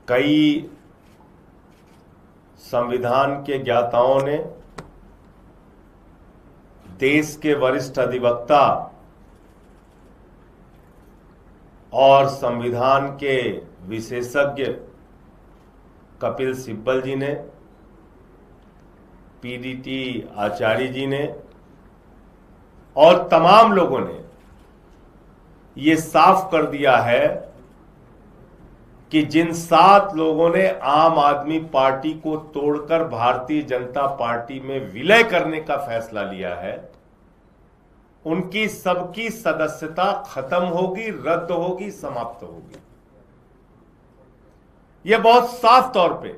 कई संविधान के ज्ञाताओं ने, देश के वरिष्ठ अधिवक्ता और संविधान के विशेषज्ञ कपिल सिब्बल जी ने, पीडीटी आचार्य जी ने और तमाम लोगों ने ये साफ कर दिया है कि जिन 7 लोगों ने आम आदमी पार्टी को तोड़कर भारतीय जनता पार्टी में विलय करने का फैसला लिया है, उनकी सबकी सदस्यता खत्म होगी, रद्द होगी, समाप्त होगी। यह बहुत साफ तौर पे।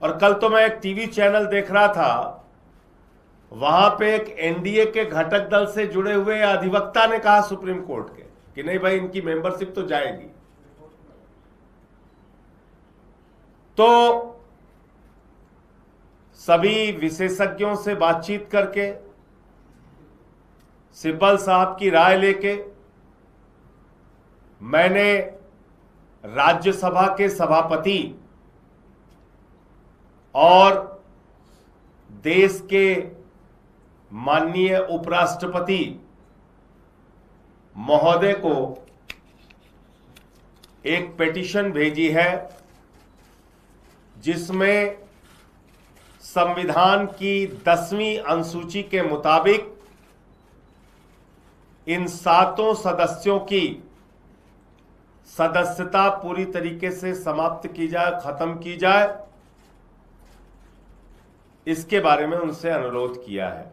और कल तो मैं एक टीवी चैनल देख रहा था, वहां पे एक एनडीए के घटक दल से जुड़े हुए अधिवक्ता ने कहा सुप्रीम कोर्ट के कि नहीं भाई, इनकी मेंबरशिप तो जाएगी। तो सभी विशेषज्ञों से बातचीत करके, सिब्बल साहब की राय लेके, मैंने राज्यसभा के सभापति और देश के माननीय उपराष्ट्रपति महोदय को एक पिटीशन भेजी है, जिसमें संविधान की 10वीं अनुसूची के मुताबिक इन 7 सदस्यों की सदस्यता पूरी तरीके से समाप्त की जाए, खत्म की जाए, इसके बारे में उनसे अनुरोध किया है।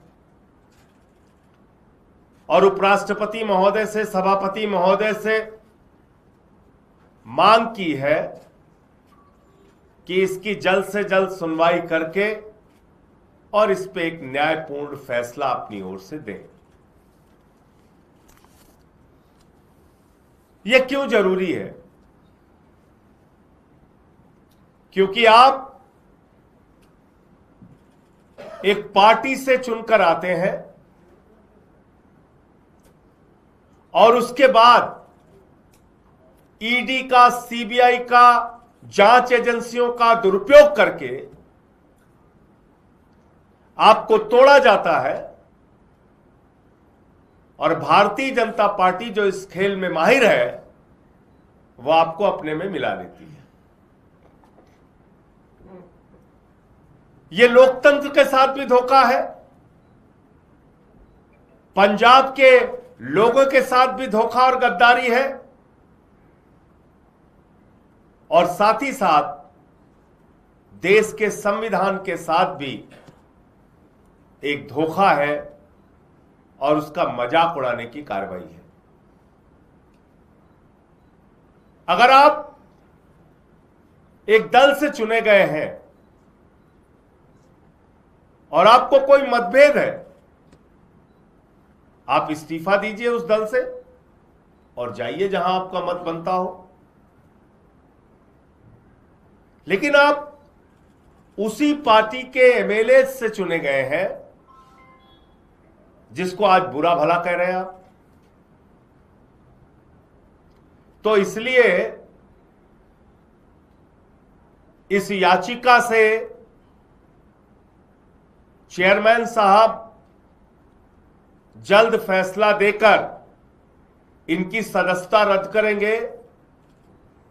और उपराष्ट्रपति महोदय से, सभापति महोदय से मांग की है कि इसकी जल्द से जल्द सुनवाई करके और इस पे एक न्यायपूर्ण फैसला अपनी ओर से दें। यह क्यों जरूरी है? क्योंकि आप एक पार्टी से चुनकर आते हैं और उसके बाद ईडी का, सीबीआई का, जांच एजेंसियों का दुरुपयोग करके आपको तोड़ा जाता है और भारतीय जनता पार्टी जो इस खेल में माहिर है, वो आपको अपने में मिला लेती है। ये लोकतंत्र के साथ भी धोखा है, पंजाब के लोगों के साथ भी धोखा और गद्दारी है, और साथ ही साथ देश के संविधान के साथ भी एक धोखा है और उसका मजाक उड़ाने की कार्रवाई है। अगर आप एक दल से चुने गए हैं और आपको कोई मतभेद है, आप इस्तीफा दीजिए उस दल से और जाइए जहां आपका मत बनता हो। लेकिन आप उसी पार्टी के एमएलए से चुने गए हैं जिसको आज बुरा भला कह रहे हैं आप। तो इसलिए इस याचिका से चेयरमैन साहब जल्द फैसला देकर इनकी सदस्यता रद्द करेंगे,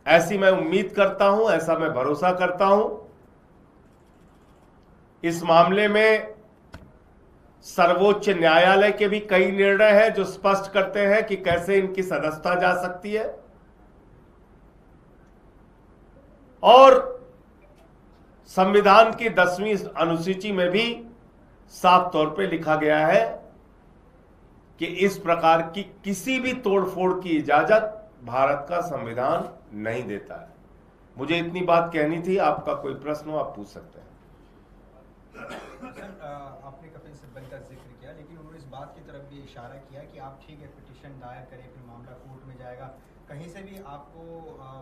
ऐसी मैं उम्मीद करता हूं, ऐसा मैं भरोसा करता हूं। इस मामले में सर्वोच्च न्यायालय के भी कई निर्णय हैं जो स्पष्ट करते हैं कि कैसे इनकी सदस्यता जा सकती है, और संविधान की 10वीं अनुसूची में भी साफ तौर पे लिखा गया है कि इस प्रकार की किसी भी तोड़फोड़ की इजाजत भारत का संविधान नहीं देता है। मुझे इतनी बात कहनी थी। आपका कोई प्रश्न हो आप पूछ सकते हैं। सर, आपने कपिल सिब्बल का जिक्र किया, लेकिन उन्होंने इस बात की तरफ भी इशारा किया कि आप ठीक है पिटीशन दायर करें, फिर मामला कोर्ट में जाएगा, कहीं से भी आपको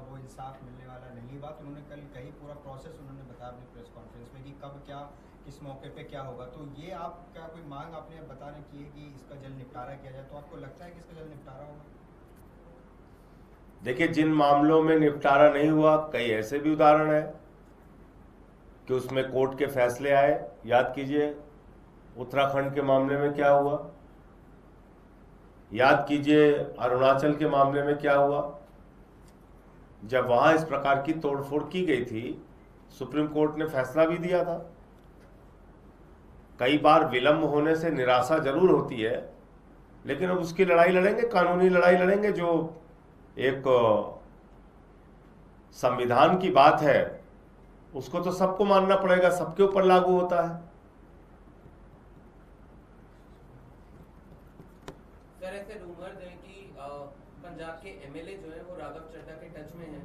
वो इंसाफ मिलने वाला नहीं। बात उन्होंने कल कही, पूरा प्रोसेस उन्होंने बताया अपनी प्रेस कॉन्फ्रेंस में कि कब क्या, किस मौके पे क्या होगा। तो ये आप क्या कोई मांग आपने बताने की है कि इसका जल्द निपटारा किया जाए, तो आपको लगता है कि इसका जल्द निपटारा होगा? देखिए, जिन मामलों में निपटारा नहीं हुआ, कई ऐसे भी उदाहरण है कि उसमें कोर्ट के फैसले आए। याद कीजिए उत्तराखंड के मामले में क्या हुआ, याद कीजिए अरुणाचल के मामले में क्या हुआ। जब वहां इस प्रकार की तोड़फोड़ की गई थी, सुप्रीम कोर्ट ने फैसला भी दिया था। कई बार विलंब होने से निराशा जरूर होती है, लेकिन अब उसकी लड़ाई लड़ेंगे, कानूनी लड़ाई लड़ेंगे। जो एक संविधान की बात है उसको तो सबको मानना पड़ेगा, सबके ऊपर लागू होता है। सर, ऐसे रूमर्स हैं कि पंजाब के एमएलए जो है वो राघव चड्ढा के टच में हैं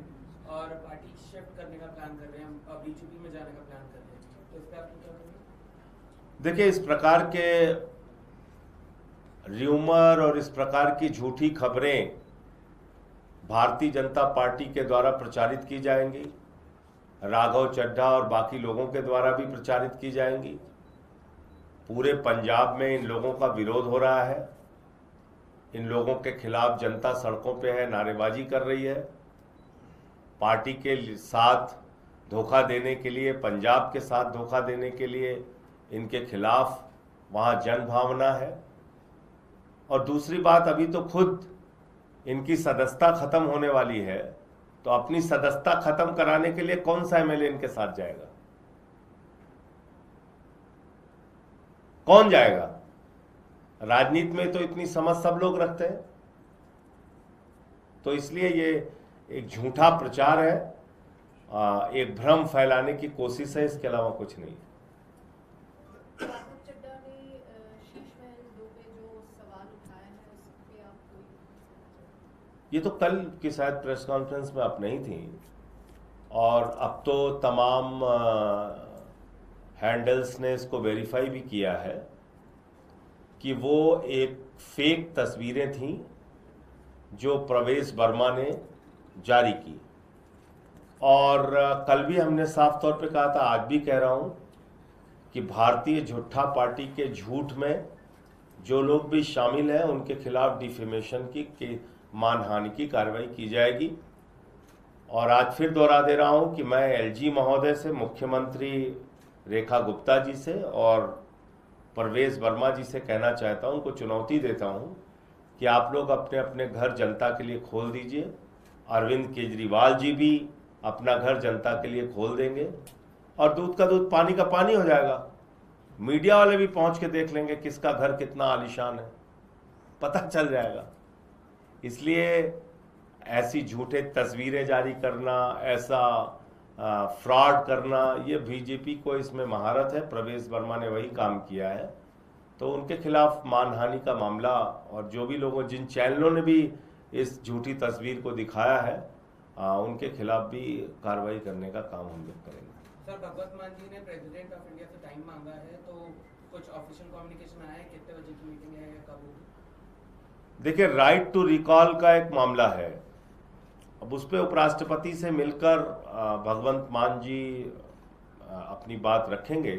और पार्टी शिफ्ट करने का प्लान कर रहे हैं, बीजेपी में जाने का प्लान कर रहे हैं, तो इस पर आप क्या करेंगे? देखिए, इस प्रकार के र्यूमर और इस प्रकार की झूठी खबरें भारतीय जनता पार्टी के द्वारा प्रचारित की जाएंगी, राघव चड्ढा और बाकी लोगों के द्वारा भी प्रचारित की जाएंगी। पूरे पंजाब में इन लोगों का विरोध हो रहा है, इन लोगों के खिलाफ जनता सड़कों पे है, नारेबाजी कर रही है। पार्टी के साथ धोखा देने के लिए, पंजाब के साथ धोखा देने के लिए इनके खिलाफ वहाँ जन भावना है। और दूसरी बात, अभी तो खुद इनकी सदस्यता खत्म होने वाली है, तो अपनी सदस्यता खत्म कराने के लिए कौन सा एमएलए इनके साथ जाएगा? कौन जाएगा? राजनीति में तो इतनी समझ सब लोग रखते हैं। तो इसलिए ये एक झूठा प्रचार है, एक भ्रम फैलाने की कोशिश है, इसके अलावा कुछ नहीं है। राघव चड्ढा ने शीश महल 2 पे जो सवाल उठाया है उस पे आप कोई? ये तो कल की शायद प्रेस कॉन्फ्रेंस में आप नहीं थी, और अब तो तमाम हैंडल्स ने इसको वेरीफाई भी किया है कि वो एक फेक तस्वीरें थीं जो प्रवेश वर्मा ने जारी की। और कल भी हमने साफ तौर पे कहा था, आज भी कह रहा हूं कि भारतीय झूठा पार्टी के झूठ में जो लोग भी शामिल हैं उनके खिलाफ डिफेमेशन की मानहानि की कार्रवाई की जाएगी। और आज फिर दोहरा दे रहा हूं कि मैं एलजी महोदय से, मुख्यमंत्री रेखा गुप्ता जी से और प्रवेश वर्मा जी से कहना चाहता हूं, उनको चुनौती देता हूं कि आप लोग अपने अपने घर जनता के लिए खोल दीजिए। अरविंद केजरीवाल जी भी अपना घर जनता के लिए खोल देंगे और दूध का दूध पानी का पानी हो जाएगा। मीडिया वाले भी पहुंच के देख लेंगे किसका घर कितना आलीशान है, पता चल जाएगा। इसलिए ऐसी झूठे तस्वीरें जारी करना, ऐसा फ्रॉड करना, ये बीजेपी को इसमें महारत है। प्रवेश वर्मा ने वही काम किया है, तो उनके खिलाफ मानहानि का मामला, और जो भी लोगों, जिन चैनलों ने भी इस झूठी तस्वीर को दिखाया है, उनके खिलाफ भी कार्रवाई करने का काम हम लोग करेंगे। सर, भगवत मान जी ने प्रेसिडेंट ऑफ इंडिया से टाइम मांगा है, तो कुछ ऑफिशियल कम्युनिकेशन आया है? कितने बजे की मीटिंग है या कब होगी? देखिए, राइट टू रिकॉल का एक मामला है। अब उस पर उपराष्ट्रपति से मिलकर भगवंत मान जी अपनी बात रखेंगे।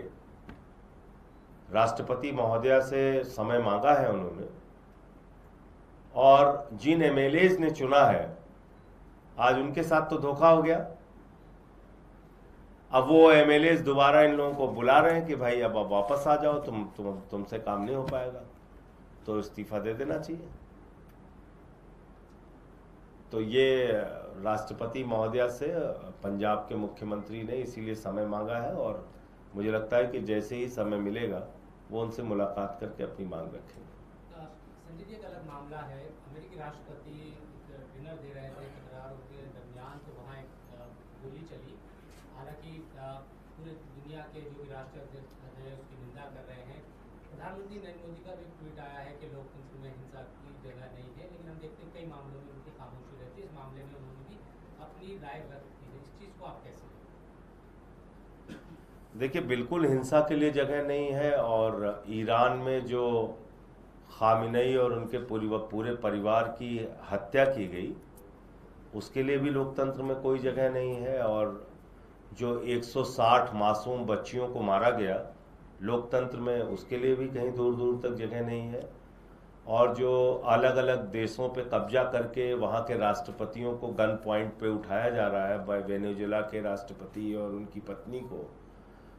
राष्ट्रपति महोदया से समय मांगा है उन्होंने, और जिन एमएलएज ने चुना है आज उनके साथ तो धोखा हो गया। अब वो एमएलएज दोबारा इन लोगों को बुला रहे हैं कि भाई अब आप वापस आ जाओ, तुमसे काम नहीं हो पाएगा, तो इस्तीफा दे देना चाहिए। तो ये राष्ट्रपति महोदया से पंजाब के मुख्यमंत्री ने इसीलिए समय मांगा है, और मुझे लगता है कि जैसे ही समय मिलेगा वो उनसे मुलाकात करके अपनी मांग रखेंगे। संजय जी, एक अलग मामला है। अमेरिकी राष्ट्रपति डिनर दे रहे थे कतार के दरमियान, तो वहाँ एक गोली चली। हालांकि पूरे दुनिया के जो भी राष्ट्राध्यक्ष हैं उसकी निंदा कर रहे हैं। प्रधानमंत्री नरेंद्र मोदी का भी ट्वीट आया है कि लोकतंत्र में हिंसा की जगह नहीं है, लेकिन हम देखते हैं कई मामलों में उनकी खामोशी रहती है। इस मामले में उन्होंने भी अपनी राय व्यक्त की है। इस चीज़ को आप कैसे? देखिए, बिल्कुल हिंसा के लिए जगह नहीं है, और ईरान में जो खामिनेई और उनके पूरे परिवार की हत्या की गई, उसके लिए भी लोकतंत्र में कोई जगह नहीं है। और जो 160 मासूम बच्चियों को मारा गया लोकतंत्र में, उसके लिए भी कहीं दूर दूर तक जगह नहीं है। और जो अलग अलग देशों पे कब्जा करके वहाँ के राष्ट्रपतियों को गन पॉइंट पे उठाया जा रहा है, वेनेजुएला के राष्ट्रपति और उनकी पत्नी को,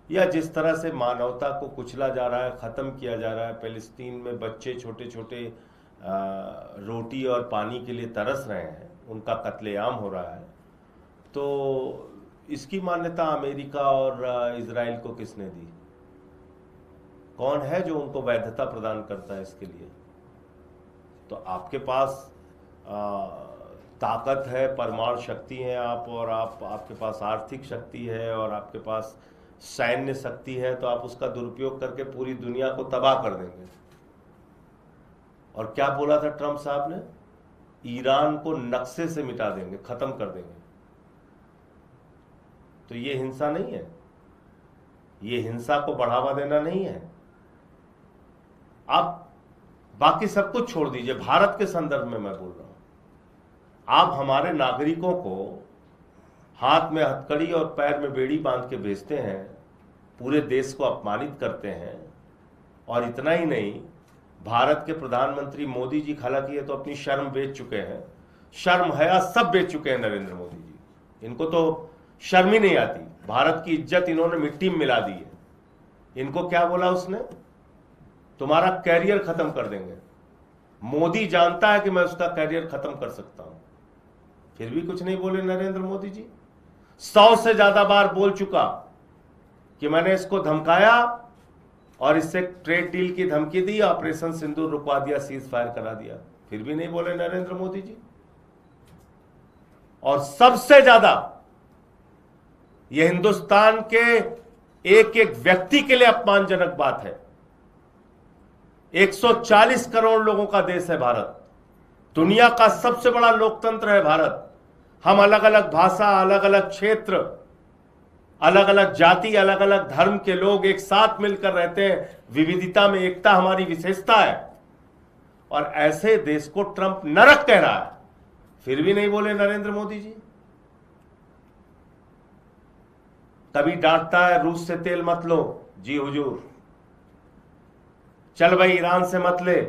या जिस तरह से मानवता को कुचला जा रहा है, ख़त्म किया जा रहा है, फ़िलिस्तीन में बच्चे छोटे छोटे रोटी और पानी के लिए तरस रहे हैं, उनका कत्लेआम हो रहा है, तो इसकी मान्यता अमेरिका और इजराइल को किसने दी? कौन है जो उनको वैधता प्रदान करता है इसके लिए? तो आपके पास ताकत है, परमाणु शक्ति है आप, और आपके पास आर्थिक शक्ति है और आपके पास सैन्य शक्ति है, तो आप उसका दुरुपयोग करके पूरी दुनिया को तबाह कर देंगे। और क्या बोला था ट्रंप साहब ने? ईरान को नक्शे से मिटा देंगे, खत्म कर देंगे। तो ये हिंसा नहीं है, ये हिंसा को बढ़ावा देना नहीं है। आप बाकी सब कुछ छोड़ दीजिए, भारत के संदर्भ में मैं बोल रहा हूं। आप हमारे नागरिकों को हाथ में हथकड़ी और पैर में बेड़ी बांध के भेजते हैं, पूरे देश को अपमानित करते हैं। और इतना ही नहीं, भारत के प्रधानमंत्री मोदी जी, हालांकि ये तो अपनी शर्म बेच चुके हैं, शर्म हया सब बेच चुके हैं नरेंद्र मोदी जी। इनको तो शर्म ही नहीं आती, भारत की इज्जत इन्होंने मिट्टी में मिला दी है। इनको क्या बोला उसने? तुम्हारा कैरियर खत्म कर देंगे। मोदी जानता है कि मैं उसका कैरियर खत्म कर सकता हूं, फिर भी कुछ नहीं बोले नरेंद्र मोदी जी। 100 से ज्यादा बार बोल चुका कि मैंने इसको धमकाया और इससे ट्रेड डील की धमकी दी, ऑपरेशन सिंदूर रुकवा दिया, सीज फायर करा दिया, फिर भी नहीं बोले नरेंद्र मोदी जी। और सबसे ज्यादा यह हिंदुस्तान के एक एक व्यक्ति के लिए अपमानजनक बात है। 140 करोड़ लोगों का देश है भारत, दुनिया का सबसे बड़ा लोकतंत्र है भारत। हम अलग अलग भाषा, अलग अलग क्षेत्र, अलग अलग जाति, अलग अलग धर्म के लोग एक साथ मिलकर रहते हैं। विविधता में एकता हमारी विशेषता है। और ऐसे देश को ट्रंप नरक कह रहा है, फिर भी नहीं बोले नरेंद्र मोदी जी। कभी डांटता है, रूस से तेल मत लो, जी हुजूर। चल भाई ईरान से मत ले,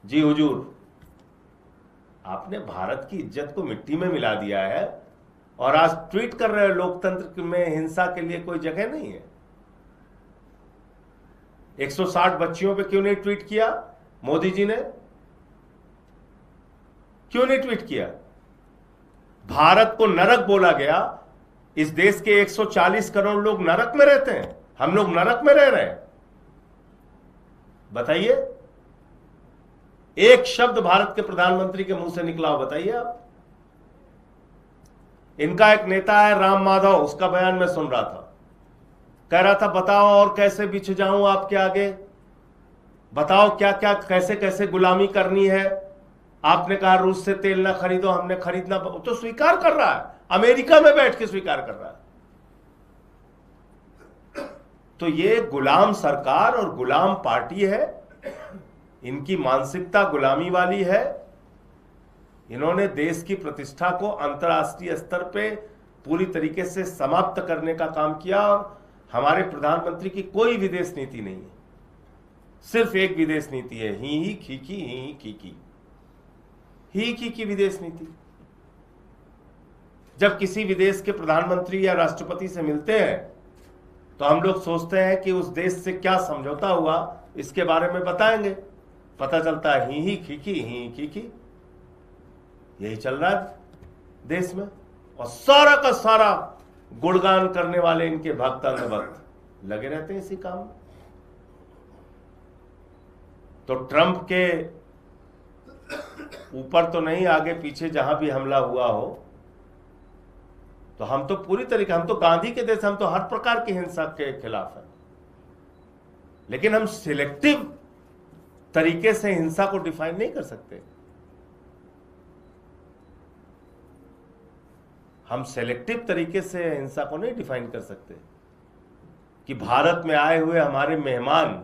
जी हुजूर। आपने भारत की इज्जत को मिट्टी में मिला दिया है और आज ट्वीट कर रहे हो लोकतंत्र में हिंसा के लिए कोई जगह नहीं है। 160 बच्चियों पे क्यों नहीं ट्वीट किया मोदी जी ने? क्यों नहीं ट्वीट किया? भारत को नरक बोला गया। इस देश के 140 करोड़ लोग नरक में रहते हैं, हम लोग नरक में रह रहे हैं। बताइए, एक शब्द भारत के प्रधानमंत्री के मुंह से निकला हो, बताइए आप। इनका एक नेता है राम माधव, उसका बयान मैं सुन रहा था, कह रहा था बताओ और कैसे बिछ जाऊं आपके आगे, बताओ क्या क्या कैसे कैसे गुलामी करनी है। आपने कहा रूस से तेल ना खरीदो, हमने खरीदना, तो स्वीकार कर रहा है, अमेरिका में बैठ के स्वीकार कर रहा है। तो ये गुलाम सरकार और गुलाम पार्टी है, इनकी मानसिकता गुलामी वाली है। इन्होंने देश की प्रतिष्ठा को अंतर्राष्ट्रीय स्तर पे पूरी तरीके से समाप्त करने का काम किया। और हमारे प्रधानमंत्री की कोई विदेश नीति नहीं है, सिर्फ एक विदेश नीति है, ही खीखी ही खीखी, ही खीखी विदेश नीति। जब किसी विदेश के प्रधानमंत्री या राष्ट्रपति से मिलते हैं तो हम लोग सोचते हैं कि उस देश से क्या समझौता हुआ, इसके बारे में बताएंगे। पता चलता है ही खीखी ही खीखी, यही चल रहा है देश में। और सारा का सारा गुणगान करने वाले इनके भक्त अंधभक्त लगे रहते हैं इसी काम में। तो ट्रंप के ऊपर तो नहीं, आगे पीछे जहां भी हमला हुआ हो, तो हम तो पूरी तरीके, हम तो गांधी के देश, हम तो हर प्रकार की हिंसा के खिलाफ हैं। लेकिन हम सिलेक्टिव तरीके से हिंसा को डिफाइन नहीं कर सकते। हम सेलेक्टिव तरीके से हिंसा को नहीं डिफाइन कर सकते कि भारत में आए हुए हमारे मेहमान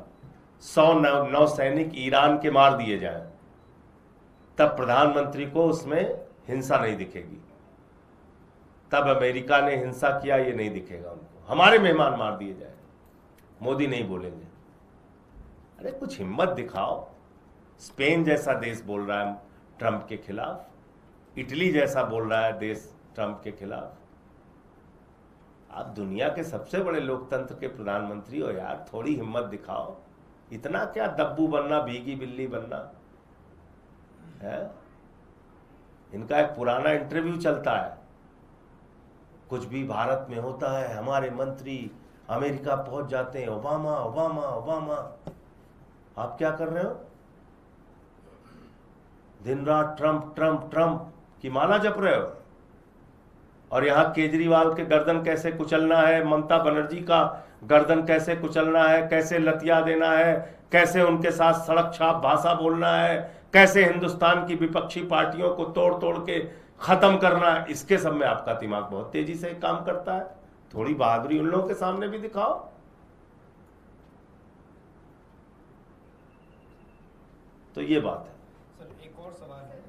100 नौसैनिक ईरान के मार दिए जाएं, तब प्रधानमंत्री को उसमें हिंसा नहीं दिखेगी। तब अमेरिका ने हिंसा किया ये नहीं दिखेगा उनको। हमारे मेहमान मार दिए जाए, मोदी नहीं बोलेंगे। अरे कुछ हिम्मत दिखाओ, स्पेन जैसा देश बोल रहा है ट्रंप के खिलाफ, इटली जैसा बोल रहा है देश ट्रंप के खिलाफ। आप दुनिया के सबसे बड़े लोकतंत्र के प्रधानमंत्री हो यार, थोड़ी हिम्मत दिखाओ। इतना क्या दब्बू बनना, भीगी बिल्ली बनना है। इनका एक पुराना इंटरव्यू चलता है, कुछ भी भारत में होता है हमारे मंत्री अमेरिका पहुंच जाते हैं, ओबामा ओबामा ओबामा। आप क्या कर रहे हो? दिन रात ट्रंप ट्रंप ट्रंप की माला जप रहे हो। और यहां केजरीवाल के गर्दन कैसे कुचलना है, ममता बनर्जी का गर्दन कैसे कुचलना है, कैसे लतिया देना है, कैसे उनके साथ सड़क छाप भाषा बोलना है, कैसे हिंदुस्तान की विपक्षी पार्टियों को तोड़ तोड़ के खत्म करना है, इसके सब में आपका दिमाग बहुत तेजी से काम करता है। थोड़ी बहादुरी उन लोगों के सामने भी दिखाओ। तो ये बात है। सर एक और सवाल है,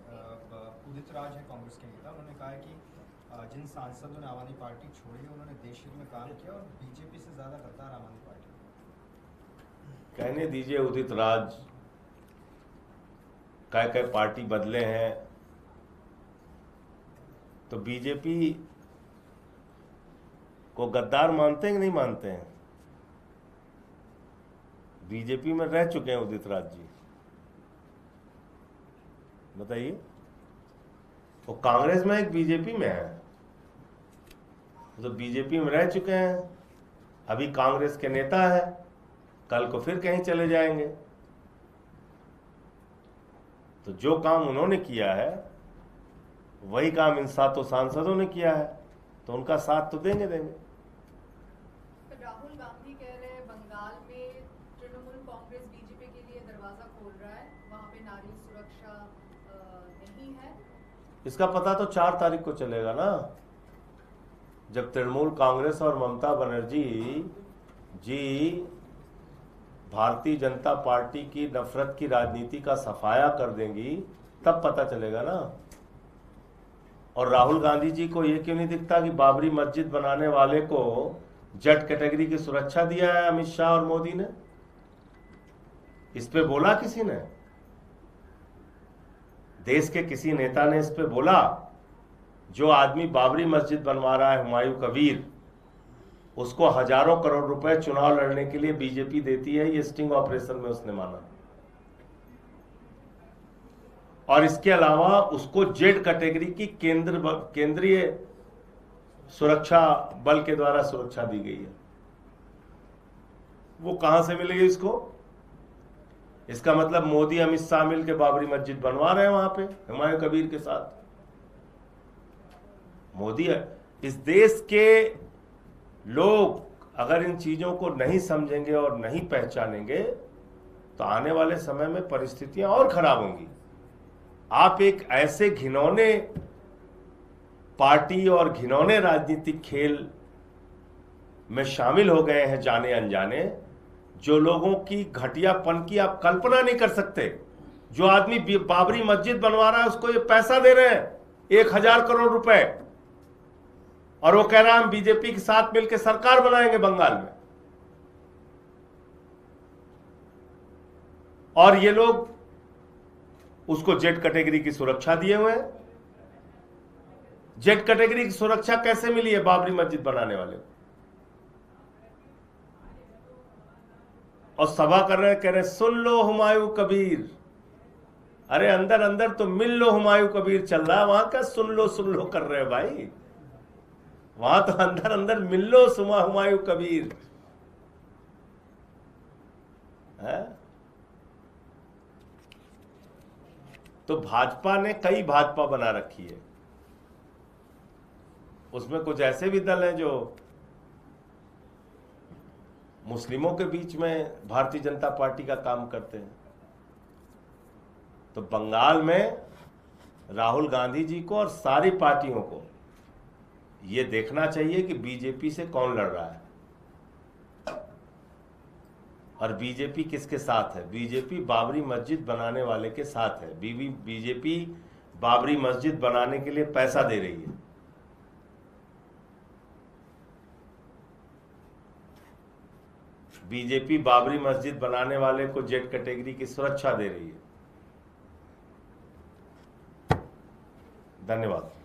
उदित राज है कांग्रेस के नेता, उन्होंने कहा है कि जिन सांसदों ने आम आदमी पार्टी छोड़ी है उन्होंने देश हित में काम किया और बीजेपी से ज्यादा गद्दार आम आदमी पार्टी। कहने दीजिए, उदित राज कई पार्टी बदले हैं, तो बीजेपी को गद्दार मानते हैं कि नहीं मानते हैं? बीजेपी में रह चुके हैं उदित राज जी, बताइए। वो कांग्रेस में एक बीजेपी में है, तो बीजेपी में रह चुके हैं, अभी कांग्रेस के नेता है, कल को फिर कहीं चले जाएंगे। तो जो काम उन्होंने किया है वही काम इन 7 सांसदों ने किया है, तो उनका साथ तो देंगे। राहुल गांधी कह रहे हैं बंगाल में तृणमूल कांग्रेस बीजेपी के लिए दरवाजा खोल रहा है, वहां पे नारी सुरक्षा नहीं है। इसका पता तो 4 तारीख को चलेगा ना, जब तृणमूल कांग्रेस और ममता बनर्जी जी भारतीय जनता पार्टी की नफरत की राजनीति का सफाया कर देंगी, तब पता चलेगा ना। और राहुल गांधी जी को यह क्यों नहीं दिखता कि बाबरी मस्जिद बनाने वाले को जेड कैटेगरी की सुरक्षा दिया है अमित शाह और मोदी ने? इस पे बोला किसी ने? देश के किसी नेता ने इस पे बोला? जो आदमी बाबरी मस्जिद बनवा रहा है, हुमायूं कबीर, उसको हजारों करोड़ रुपए चुनाव लड़ने के लिए बीजेपी देती है, ये स्टिंग ऑपरेशन में उसने माना। और इसके अलावा उसको जेड कैटेगरी की केंद्रीय सुरक्षा बल के द्वारा सुरक्षा दी गई है। वो कहां से मिलेगी इसको? इसका मतलब मोदी अमित शाह मिल के बाबरी मस्जिद बनवा रहे हैं वहां पे हुमायूं कबीर के साथ। मोदी, इस देश के लोग अगर इन चीजों को नहीं समझेंगे और नहीं पहचानेंगे तो आने वाले समय में परिस्थितियां और खराब होंगी। आप एक ऐसे घिनौने पार्टी और घिनौने राजनीतिक खेल में शामिल हो गए हैं जाने अनजाने, जो लोगों की घटियापन की आप कल्पना नहीं कर सकते। जो आदमी बाबरी मस्जिद बनवा रहा है उसको ये पैसा दे रहे हैं 1000 करोड़ रुपए, और वो कह रहा है हम बीजेपी के साथ मिलकर सरकार बनाएंगे बंगाल में। और ये लोग उसको जेड कैटेगरी की सुरक्षा दिए हुए हैं। जेड कैटेगरी की सुरक्षा कैसे मिली है बाबरी मस्जिद बनाने वाले को? और सभा कर रहे, कह रहे सुन लो हुमायूं कबीर। अरे अंदर अंदर तो मिल लो हुमायूं कबीर चल रहा है, वहां क्या सुन लो कर रहे हो भाई? वहां तो अंदर अंदर मिल लो हुमायूं कबीर है। तो भाजपा ने कई भाजपा बना रखी है, उसमें कुछ ऐसे भी दल हैं जो मुस्लिमों के बीच में भारतीय जनता पार्टी का काम करते हैं। तो बंगाल में राहुल गांधी जी को और सारी पार्टियों को यह देखना चाहिए कि बीजेपी से कौन लड़ रहा है और बीजेपी किसके साथ है। बीजेपी बाबरी मस्जिद बनाने वाले के साथ है। बीजेपी बाबरी मस्जिद बनाने के लिए पैसा दे रही है। बीजेपी बाबरी मस्जिद बनाने वाले को जेड कैटेगरी की सुरक्षा दे रही है। धन्यवाद।